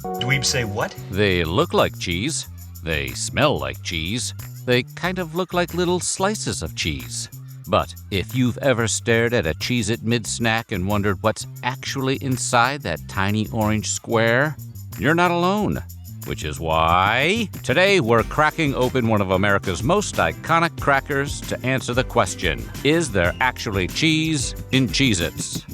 Dweebs say what? They look like cheese. They smell like cheese. They kind of look like little slices of cheese. But if you've ever stared at a Cheez-It mid-snack and wondered what's actually inside that tiny orange square, you're not alone. Which is why today we're cracking open one of America's most iconic crackers to answer the question, is there actually cheese in Cheez-Its?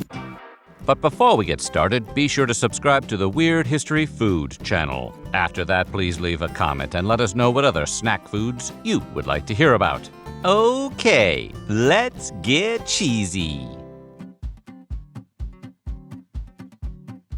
But before we get started, be sure to subscribe to the Weird History Food channel. After that, please leave a comment and let us know what other snack foods you would like to hear about. Okay, let's get cheesy.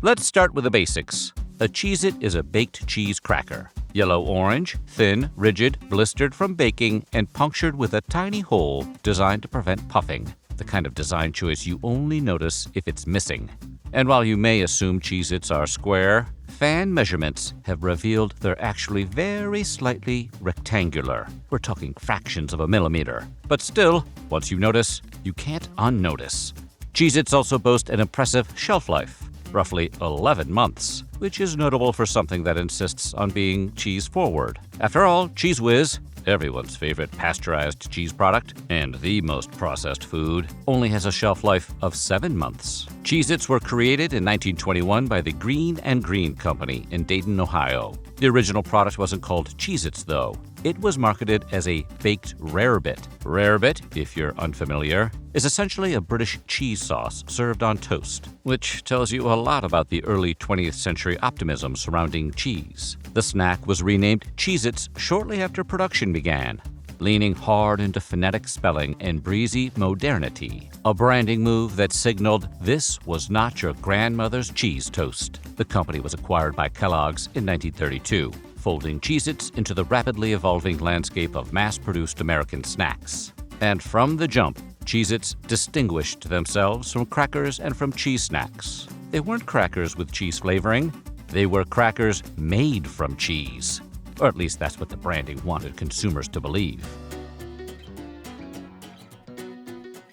Let's start with the basics. A Cheez-It is a baked cheese cracker. Yellow-orange, thin, rigid, blistered from baking, and punctured with a tiny hole designed to prevent puffing. The kind of design choice you only notice if it's missing. And while you may assume Cheez-Its are square, fan measurements have revealed they're actually very slightly rectangular. We're talking fractions of a millimeter. But still, once you notice, you can't unnotice. Cheez-Its also boast an impressive shelf life. Roughly 11 months, which is notable for something that insists on being cheese-forward. After all, Cheez Whiz, everyone's favorite pasteurized cheese product and the most processed food, only has a shelf life of 7 months. Cheez-Its were created in 1921 by the Green and Green Company in Dayton, Ohio. The original product wasn't called Cheez-Its, though. It was marketed as a baked rarebit. Rarebit, if you're unfamiliar, is essentially a British cheese sauce served on toast, which tells you a lot about the early 20th century optimism surrounding cheese. The snack was renamed Cheez-Its shortly after production began, leaning hard into phonetic spelling and breezy modernity, a branding move that signaled this was not your grandmother's cheese toast. The company was acquired by Kellogg's in 1932. Folding Cheez-Its into the rapidly evolving landscape of mass-produced American snacks. And from the jump, Cheez-Its distinguished themselves from crackers and from cheese snacks. They weren't crackers with cheese flavoring. They were crackers made from cheese. Or at least that's what the branding wanted consumers to believe.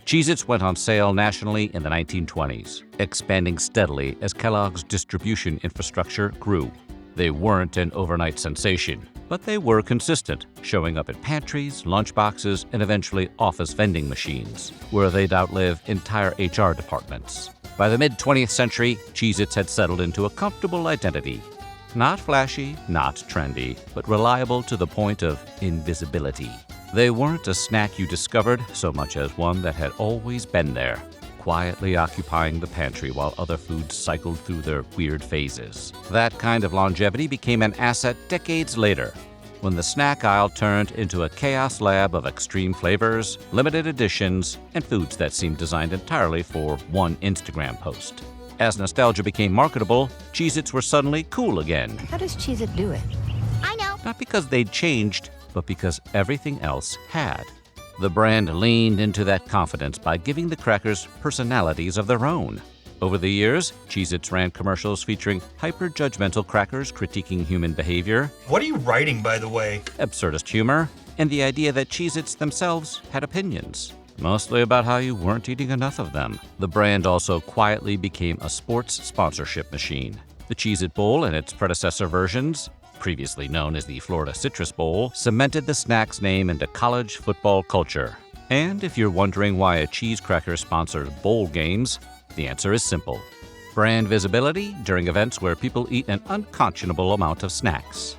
Cheez-Its went on sale nationally in the 1920s, expanding steadily as Kellogg's distribution infrastructure grew. They weren't an overnight sensation, but they were consistent, showing up at pantries, lunchboxes, and eventually office vending machines, where they'd outlive entire HR departments. By the mid-20th century, Cheez-Its had settled into a comfortable identity. Not flashy, not trendy, but reliable to the point of invisibility. They weren't a snack you discovered so much as one that had always been there, quietly occupying the pantry while other foods cycled through their weird phases. That kind of longevity became an asset decades later, when the snack aisle turned into a chaos lab of extreme flavors, limited editions, and foods that seemed designed entirely for one Instagram post. As nostalgia became marketable, Cheez-Its were suddenly cool again. How does Cheez-It do it? I know. Not because they'd changed, but because everything else had. The brand leaned into that confidence by giving the crackers personalities of their own. Over the years, Cheez-Its ran commercials featuring hyper-judgmental crackers critiquing human behavior. What are you writing, by the way? Absurdist humor, and the idea that Cheez-Its themselves had opinions, mostly about how you weren't eating enough of them. The brand also quietly became a sports sponsorship machine. The Cheez-It Bowl and its predecessor versions, previously known as the Florida Citrus Bowl, cemented the snack's name into college football culture. And if you're wondering why a cheese cracker sponsored bowl games, the answer is simple. Brand visibility during events where people eat an unconscionable amount of snacks.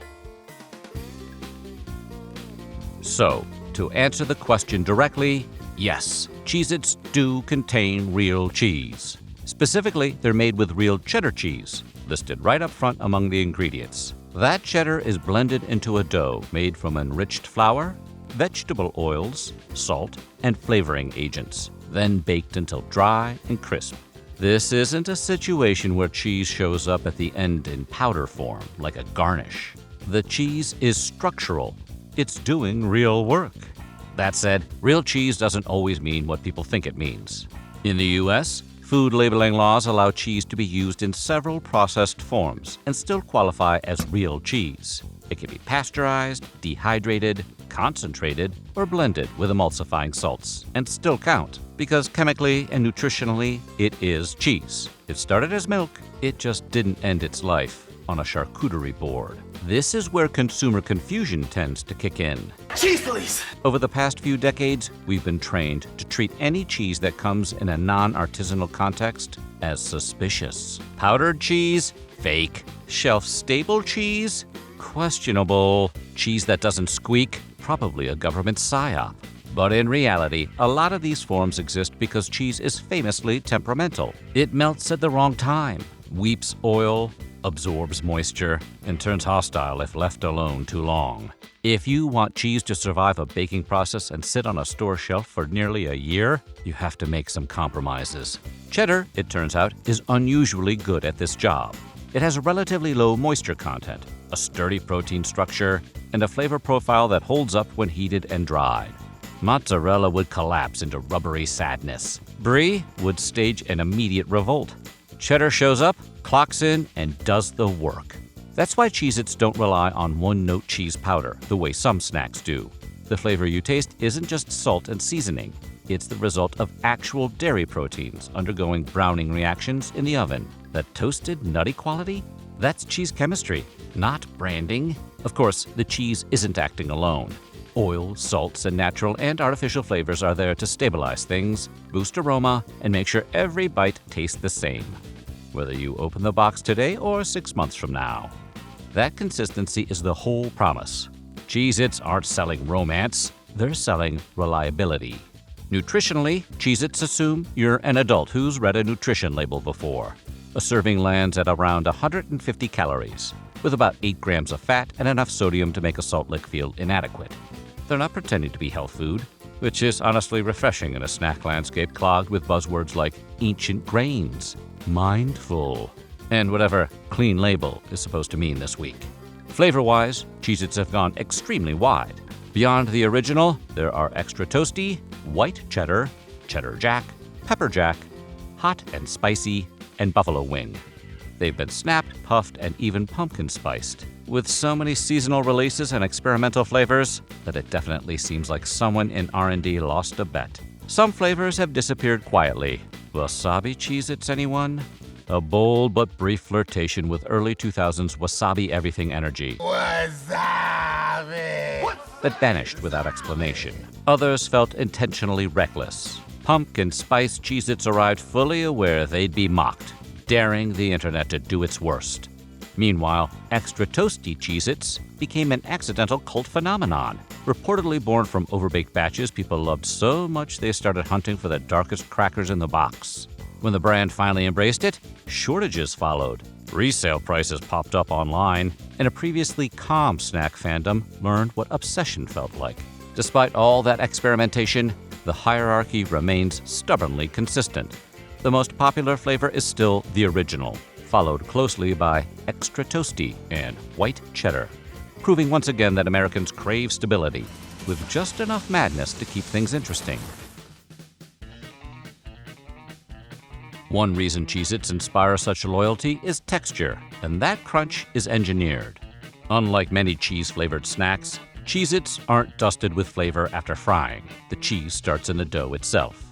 So, to answer the question directly, yes, Cheez-Its do contain real cheese. Specifically, they're made with real cheddar cheese, listed right up front among the ingredients. That cheddar is blended into a dough made from enriched flour, vegetable oils, salt, and flavoring agents, then baked until dry and crisp. This isn't a situation where cheese shows up at the end in powder form, like a garnish. The cheese is structural. It's doing real work. That said, real cheese doesn't always mean what people think it means. In the U.S., food labeling laws allow cheese to be used in several processed forms and still qualify as real cheese. It can be pasteurized, dehydrated, concentrated, or blended with emulsifying salts and still count, because chemically and nutritionally, it is cheese. It started as milk, it just didn't end its life. on a charcuterie board. This is where consumer confusion tends to kick in. Cheese, please! Over the past few decades, we've been trained to treat any cheese that comes in a non-artisanal context as suspicious. Powdered cheese? Fake. Shelf-stable cheese? Questionable. Cheese that doesn't squeak? Probably a government psyop. But in reality, a lot of these forms exist because cheese is famously temperamental. It melts at the wrong time, weeps oil, absorbs moisture, and turns hostile if left alone too long. If you want cheese to survive a baking process and sit on a store shelf for nearly a year, you have to make some compromises. Cheddar, it turns out, is unusually good at this job. It has a relatively low moisture content, a sturdy protein structure, and a flavor profile that holds up when heated and dried. Mozzarella would collapse into rubbery sadness. Brie would stage an immediate revolt. Cheddar shows up, clocks in, and does the work. That's why Cheez-Its don't rely on one-note cheese powder the way some snacks do. The flavor you taste isn't just salt and seasoning. It's the result of actual dairy proteins undergoing browning reactions in the oven. That toasted, nutty quality? That's cheese chemistry, not branding. Of course, the cheese isn't acting alone. Oil, salts, and natural and artificial flavors are there to stabilize things, boost aroma, and make sure every bite tastes the same, whether you open the box today or 6 months from now. That consistency is the whole promise. Cheez-Its aren't selling romance, they're selling reliability. Nutritionally, Cheez-Its assume you're an adult who's read a nutrition label before. A serving lands at around 150 calories, with about 8 grams of fat and enough sodium to make a salt lick feel inadequate. They're not pretending to be health food, which is honestly refreshing in a snack landscape clogged with buzzwords like ancient grains, mindful, and whatever clean label is supposed to mean this week. Flavor-wise, Cheez-Its have gone extremely wide. Beyond the original, there are extra toasty, white cheddar, cheddar jack, pepper jack, hot and spicy, and buffalo wing. They've been snapped, puffed, and even pumpkin spiced, with so many seasonal releases and experimental flavors that it definitely seems like someone in R&D lost a bet. Some flavors have disappeared quietly. Wasabi Cheez-Its, anyone? A bold but brief flirtation with early 2000s wasabi everything energy. Wasabi! That vanished without explanation. Others felt intentionally reckless. Pumpkin spice Cheez-Its arrived fully aware they'd be mocked, daring the internet to do its worst. Meanwhile, extra toasty Cheez-Its became an accidental cult phenomenon, reportedly born from overbaked batches people loved so much they started hunting for the darkest crackers in the box. When the brand finally embraced it, shortages followed. Resale prices popped up online, and a previously calm snack fandom learned what obsession felt like. Despite all that experimentation, the hierarchy remains stubbornly consistent. The most popular flavor is still the original, followed closely by extra toasty and white cheddar, proving once again that Americans crave stability, with just enough madness to keep things interesting. One reason Cheez-Its inspire such loyalty is texture, and that crunch is engineered. Unlike many cheese-flavored snacks, Cheez-Its aren't dusted with flavor after frying. The cheese starts in the dough itself.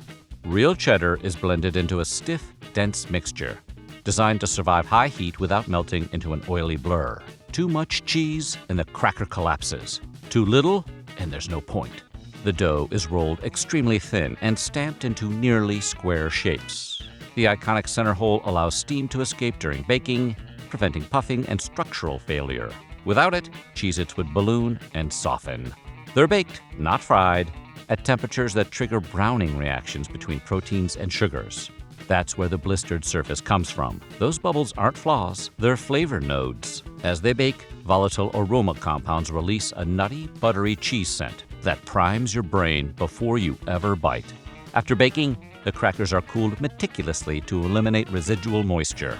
Real cheddar is blended into a stiff, dense mixture, designed to survive high heat without melting into an oily blur. Too much cheese, and the cracker collapses. Too little, and there's no point. The dough is rolled extremely thin and stamped into nearly square shapes. The iconic center hole allows steam to escape during baking, preventing puffing and structural failure. Without it, Cheez-Its would balloon and soften. They're baked, not fried, at temperatures that trigger browning reactions between proteins and sugars. That's where the blistered surface comes from. Those bubbles aren't flaws, they're flavor nodes. As they bake, volatile aroma compounds release a nutty, buttery cheese scent that primes your brain before you ever bite. After baking, the crackers are cooled meticulously to eliminate residual moisture,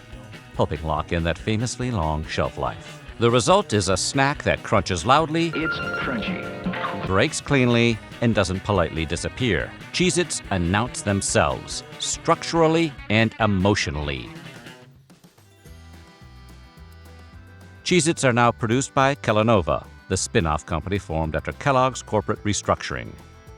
helping lock in that famously long shelf life. The result is a snack that crunches loudly, It's crunchy. breaks cleanly, and doesn't politely disappear. Cheez-Its announce themselves, structurally and emotionally. Cheez-Its are now produced by Kellanova, the spin-off company formed after Kellogg's corporate restructuring.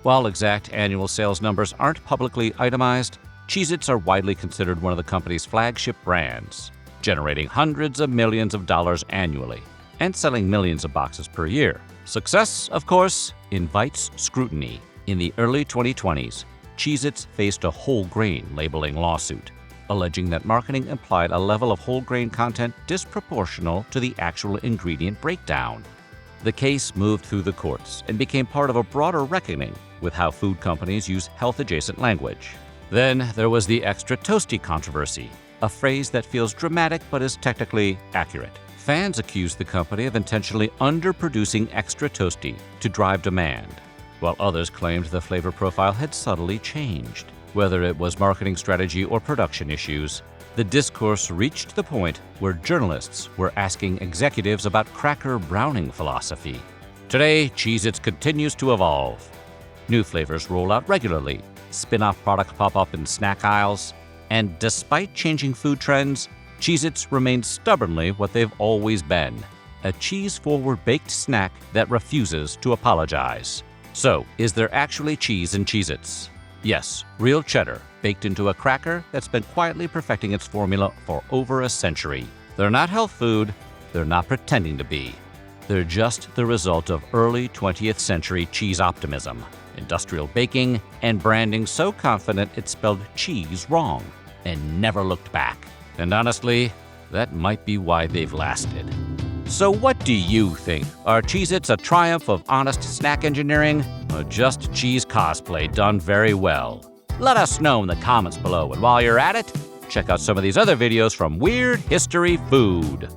While exact annual sales numbers aren't publicly itemized, Cheez-Its are widely considered one of the company's flagship brands. generating hundreds of millions of dollars annually and selling millions of boxes per year. Success, of course, invites scrutiny. In the early 2020s, Cheez-Its faced a whole grain labeling lawsuit, alleging that marketing implied a level of whole grain content disproportional to the actual ingredient breakdown. The case moved through the courts and became part of a broader reckoning with how food companies use health-adjacent language. Then there was the extra toasty controversy, a phrase that feels dramatic but is technically accurate. Fans accused the company of intentionally underproducing extra toasty to drive demand, while others claimed the flavor profile had subtly changed. Whether it was marketing strategy or production issues, the discourse reached the point where journalists were asking executives about cracker browning philosophy. Today, Cheez-Its continues to evolve. New flavors roll out regularly, spin-off products pop up in snack aisles, and despite changing food trends, Cheez-Its remains stubbornly what they've always been, a cheese-forward baked snack that refuses to apologize. So, is there actually cheese in Cheez-Its? Yes, real cheddar baked into a cracker that's been quietly perfecting its formula for over a century. They're not health food, they're not pretending to be. They're just the result of early 20th century cheese optimism, industrial baking, and branding so confident it spelled cheese wrong and never looked back. And honestly, that might be why they've lasted. So what do you think? Are Cheez-Its a triumph of honest snack engineering, or just cheese cosplay done very well? Let us know in the comments below, and while you're at it, check out some of these other videos from Weird History Food.